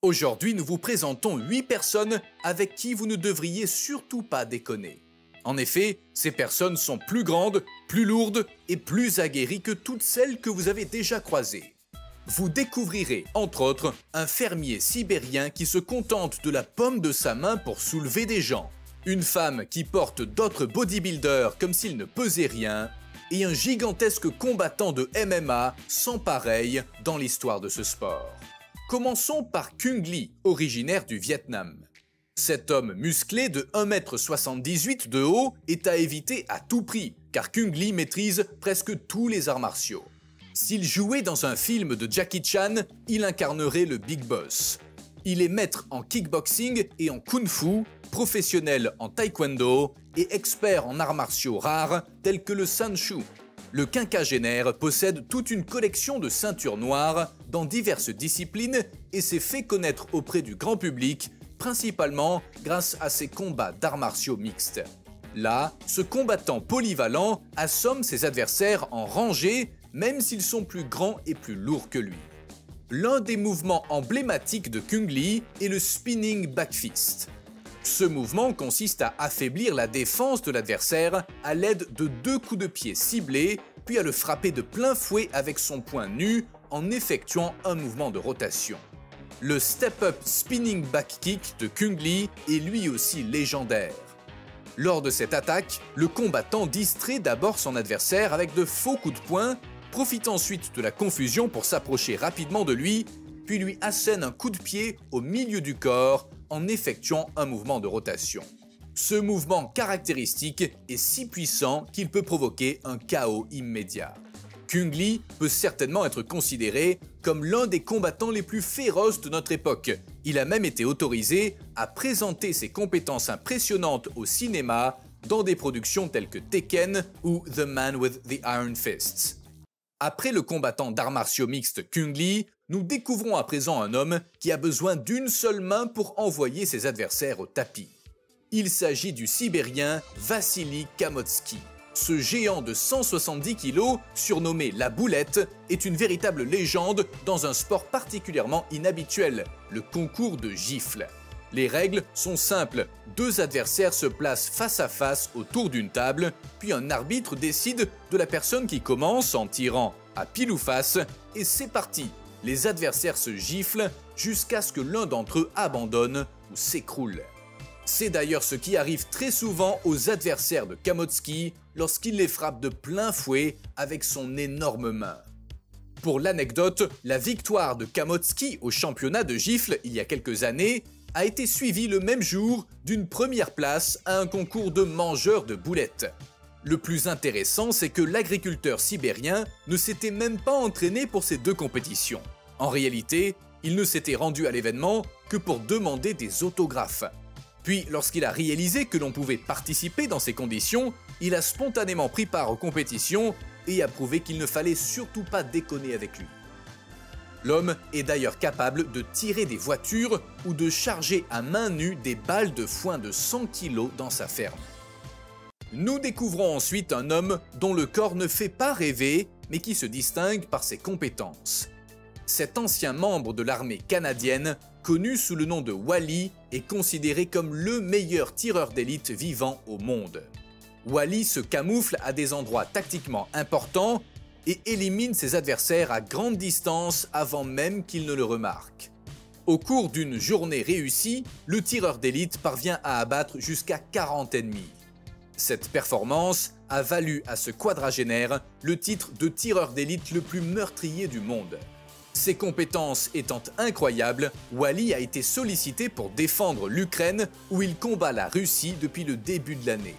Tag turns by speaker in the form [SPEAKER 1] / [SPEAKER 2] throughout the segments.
[SPEAKER 1] Aujourd'hui, nous vous présentons 8 personnes avec qui vous ne devriez surtout pas déconner. En effet, ces personnes sont plus grandes, plus lourdes et plus aguerries que toutes celles que vous avez déjà croisées. Vous découvrirez, entre autres, un fermier sibérien qui se contente de la paume de sa main pour soulever des gens, une femme qui porte d'autres bodybuilders comme s'ils ne pesaient rien, et un gigantesque combattant de MMA sans pareil dans l'histoire de ce sport. Commençons par Cung Le, originaire du Vietnam. Cet homme musclé de 1,78 m de haut est à éviter à tout prix, car Cung Le maîtrise presque tous les arts martiaux. S'il jouait dans un film de Jackie Chan, il incarnerait le Big Boss. Il est maître en kickboxing et en kung-fu, professionnel en taekwondo et expert en arts martiaux rares tels que le Sanshou. Le quinquagénaire possède toute une collection de ceintures noires dans diverses disciplines et s'est fait connaître auprès du grand public, principalement grâce à ses combats d'arts martiaux mixtes. Là, ce combattant polyvalent assomme ses adversaires en rangée, même s'ils sont plus grands et plus lourds que lui. L'un des mouvements emblématiques de Cung Le est le spinning back fist. Ce mouvement consiste à affaiblir la défense de l'adversaire à l'aide de 2 coups de pied ciblés, puis à le frapper de plein fouet avec son poing nu en effectuant un mouvement de rotation. Le step-up spinning back kick de Cung Le est lui aussi légendaire. Lors de cette attaque, le combattant distrait d'abord son adversaire avec de faux coups de poing, profite ensuite de la confusion pour s'approcher rapidement de lui, puis lui assène un coup de pied au milieu du corps en effectuant un mouvement de rotation. Ce mouvement caractéristique est si puissant qu'il peut provoquer un chaos immédiat. Cung Le peut certainement être considéré comme l'un des combattants les plus féroces de notre époque. Il a même été autorisé à présenter ses compétences impressionnantes au cinéma dans des productions telles que Tekken ou The Man with the Iron Fists. Après le combattant d'arts martiaux mixtes Cung Le, nous découvrons à présent un homme qui a besoin d'une seule main pour envoyer ses adversaires au tapis. Il s'agit du Sibérien Vassili Kamotski. Ce géant de 170 kg, surnommé la Boulette, est une véritable légende dans un sport particulièrement inhabituel, le concours de gifles. Les règles sont simples, 2 adversaires se placent face à face autour d'une table, puis un arbitre décide de la personne qui commence en tirant à pile ou face, et c'est parti. Les adversaires se giflent jusqu'à ce que l'un d'entre eux abandonne ou s'écroule. C'est d'ailleurs ce qui arrive très souvent aux adversaires de Kamotski lorsqu'il les frappe de plein fouet avec son énorme main. Pour l'anecdote, la victoire de Kamotski au championnat de gifles il y a quelques années a été suivie le même jour d'une première place à un concours de mangeurs de boulettes. Le plus intéressant, c'est que l'agriculteur sibérien ne s'était même pas entraîné pour ces 2 compétitions. En réalité, il ne s'était rendu à l'événement que pour demander des autographes. Puis, lorsqu'il a réalisé que l'on pouvait participer dans ces conditions, il a spontanément pris part aux compétitions et a prouvé qu'il ne fallait surtout pas déconner avec lui. L'homme est d'ailleurs capable de tirer des voitures ou de charger à main nue des balles de foin de 100 kg dans sa ferme. Nous découvrons ensuite un homme dont le corps ne fait pas rêver, mais qui se distingue par ses compétences. Cet ancien membre de l'armée canadienne, connu sous le nom de Wally, est considéré comme le meilleur tireur d'élite vivant au monde. Wally se camoufle à des endroits tactiquement importants et élimine ses adversaires à grande distance avant même qu'ils ne le remarquent. Au cours d'une journée réussie, le tireur d'élite parvient à abattre jusqu'à 40 ennemis. Cette performance a valu à ce quadragénaire le titre de tireur d'élite le plus meurtrier du monde. Ses compétences étant incroyables, Wally a été sollicité pour défendre l'Ukraine où il combat la Russie depuis le début de l'année.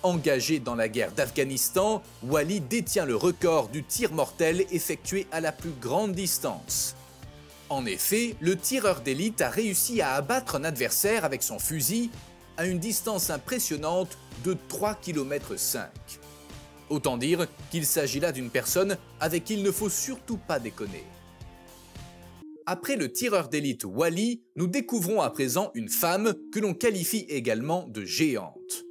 [SPEAKER 1] Engagé dans la guerre d'Afghanistan, Wally détient le record du tir mortel effectué à la plus grande distance. En effet, le tireur d'élite a réussi à abattre un adversaire avec son fusil à une distance impressionnante de 3,5 km. Autant dire qu'il s'agit là d'une personne avec qui il ne faut surtout pas déconner. Après le tireur d'élite Wally, nous découvrons à présent une femme que l'on qualifie également de géante.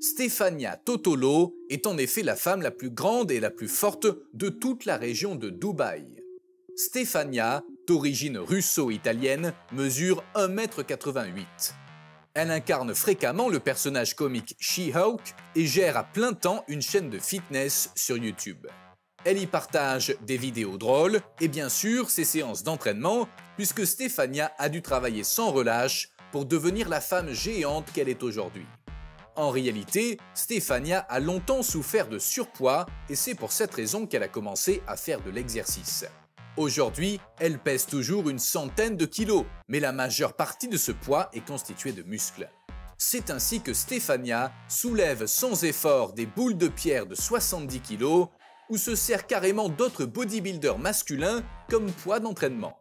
[SPEAKER 1] Stefania Totolo est en effet la femme la plus grande et la plus forte de toute la région de Dubaï. Stefania d'origine russo-italienne, mesure 1,88 m. Elle incarne fréquemment le personnage comique She-Hulk et gère à plein temps une chaîne de fitness sur YouTube. Elle y partage des vidéos drôles et bien sûr ses séances d'entraînement puisque Stefania a dû travailler sans relâche pour devenir la femme géante qu'elle est aujourd'hui. En réalité, Stefania a longtemps souffert de surpoids et c'est pour cette raison qu'elle a commencé à faire de l'exercice. Aujourd'hui, elle pèse toujours une centaine de kilos, mais la majeure partie de ce poids est constituée de muscles. C'est ainsi que Stefania soulève sans effort des boules de pierre de 70 kilos ou se sert carrément d'autres bodybuilders masculins comme poids d'entraînement.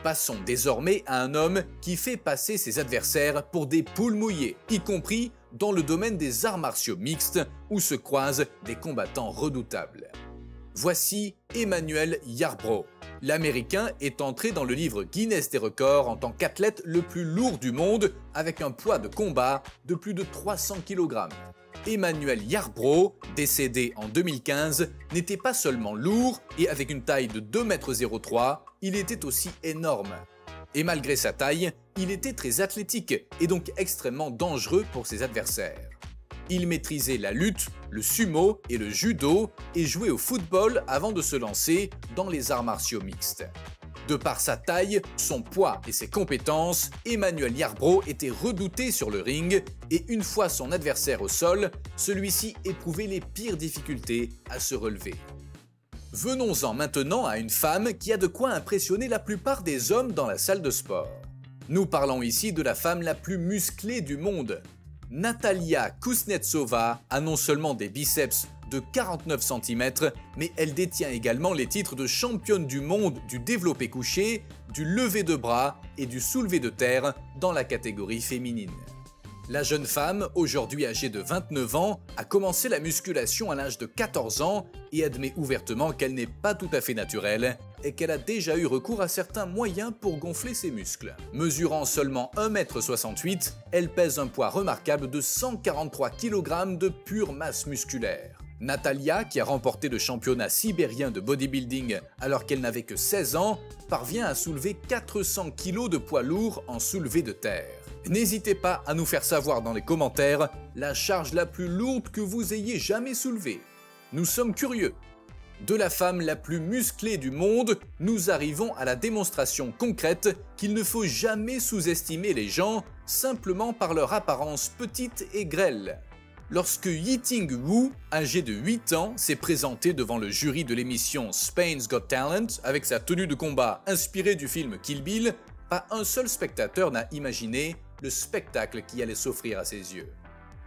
[SPEAKER 1] Passons désormais à un homme qui fait passer ses adversaires pour des poules mouillées, y compris dans le domaine des arts martiaux mixtes où se croisent des combattants redoutables. Voici Emmanuel Yarbrough. L'Américain est entré dans le livre Guinness des records en tant qu'athlète le plus lourd du monde avec un poids de combat de plus de 300 kg. Emmanuel Yarbrough, décédé en 2015, n'était pas seulement lourd et avec une taille de 2,03 m, il était aussi énorme. Et malgré sa taille, il était très athlétique et donc extrêmement dangereux pour ses adversaires. Il maîtrisait la lutte, le sumo et le judo et jouait au football avant de se lancer dans les arts martiaux mixtes. De par sa taille, son poids et ses compétences, Emmanuel Yarbrough était redouté sur le ring et une fois son adversaire au sol, celui-ci éprouvait les pires difficultés à se relever. Venons-en maintenant à une femme qui a de quoi impressionner la plupart des hommes dans la salle de sport. Nous parlons ici de la femme la plus musclée du monde. Natalia Kuznetsova a non seulement des biceps de 49 cm, mais elle détient également les titres de championne du monde du développé couché, du lever de bras et du soulevé de terre dans la catégorie féminine. La jeune femme, aujourd'hui âgée de 29 ans, a commencé la musculation à l'âge de 14 ans et admet ouvertement qu'elle n'est pas tout à fait naturelle et qu'elle a déjà eu recours à certains moyens pour gonfler ses muscles. Mesurant seulement 1,68 m, elle pèse un poids remarquable de 143 kg de pure masse musculaire. Natalia, qui a remporté le championnat sibérien de bodybuilding alors qu'elle n'avait que 16 ans, parvient à soulever 400 kg de poids lourd en soulevé de terre. N'hésitez pas à nous faire savoir dans les commentaires la charge la plus lourde que vous ayez jamais soulevée. Nous sommes curieux. De la femme la plus musclée du monde, nous arrivons à la démonstration concrète qu'il ne faut jamais sous-estimer les gens simplement par leur apparence petite et grêle. Lorsque Yiting Wu, âgé de 8 ans, s'est présenté devant le jury de l'émission Spain's Got Talent avec sa tenue de combat inspirée du film Kill Bill, pas un seul spectateur n'a imaginé le spectacle qui allait s'offrir à ses yeux.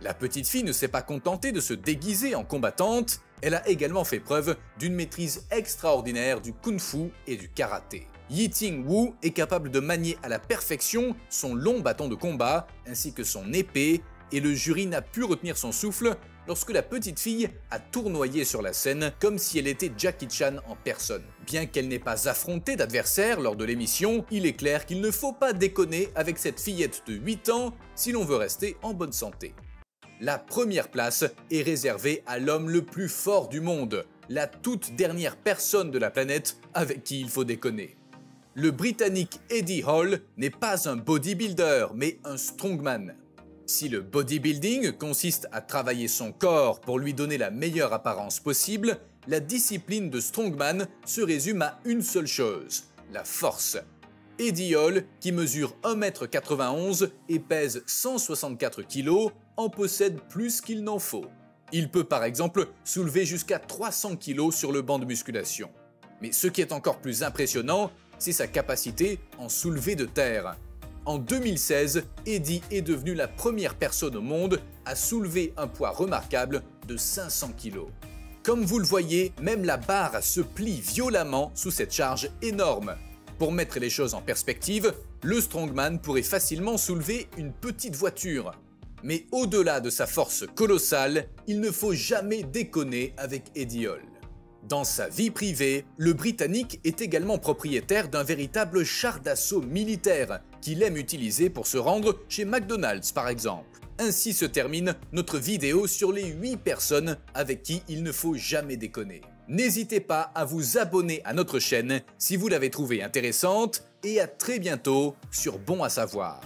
[SPEAKER 1] La petite fille ne s'est pas contentée de se déguiser en combattante, elle a également fait preuve d'une maîtrise extraordinaire du kung-fu et du karaté. Yiting Wu est capable de manier à la perfection son long bâton de combat ainsi que son épée et le jury n'a pu retenir son souffle lorsque la petite fille a tournoyé sur la scène comme si elle était Jackie Chan en personne. Bien qu'elle n'ait pas affronté d'adversaire lors de l'émission, il est clair qu'il ne faut pas déconner avec cette fillette de 8 ans si l'on veut rester en bonne santé. La première place est réservée à l'homme le plus fort du monde, la toute dernière personne de la planète avec qui il faut déconner. Le Britannique Eddie Hall n'est pas un bodybuilder, mais un strongman. Si le bodybuilding consiste à travailler son corps pour lui donner la meilleure apparence possible, la discipline de strongman se résume à une seule chose, la force. Eddie Hall, qui mesure 1,91 m et pèse 164 kg, en possède plus qu'il n'en faut. Il peut par exemple soulever jusqu'à 300 kg sur le banc de musculation. Mais ce qui est encore plus impressionnant, c'est sa capacité en soulevé de terre. En 2016, Eddie est devenu la première personne au monde à soulever un poids remarquable de 500 kg. Comme vous le voyez, même la barre se plie violemment sous cette charge énorme. Pour mettre les choses en perspective, le strongman pourrait facilement soulever une petite voiture. Mais au-delà de sa force colossale, il ne faut jamais déconner avec Eddie Hall. Dans sa vie privée, le Britannique est également propriétaire d'un véritable char d'assaut militaire qu'il aime utiliser pour se rendre chez McDonald's par exemple. Ainsi se termine notre vidéo sur les 8 personnes avec qui il ne faut jamais déconner. N'hésitez pas à vous abonner à notre chaîne si vous l'avez trouvée intéressante et à très bientôt sur Bon à savoir.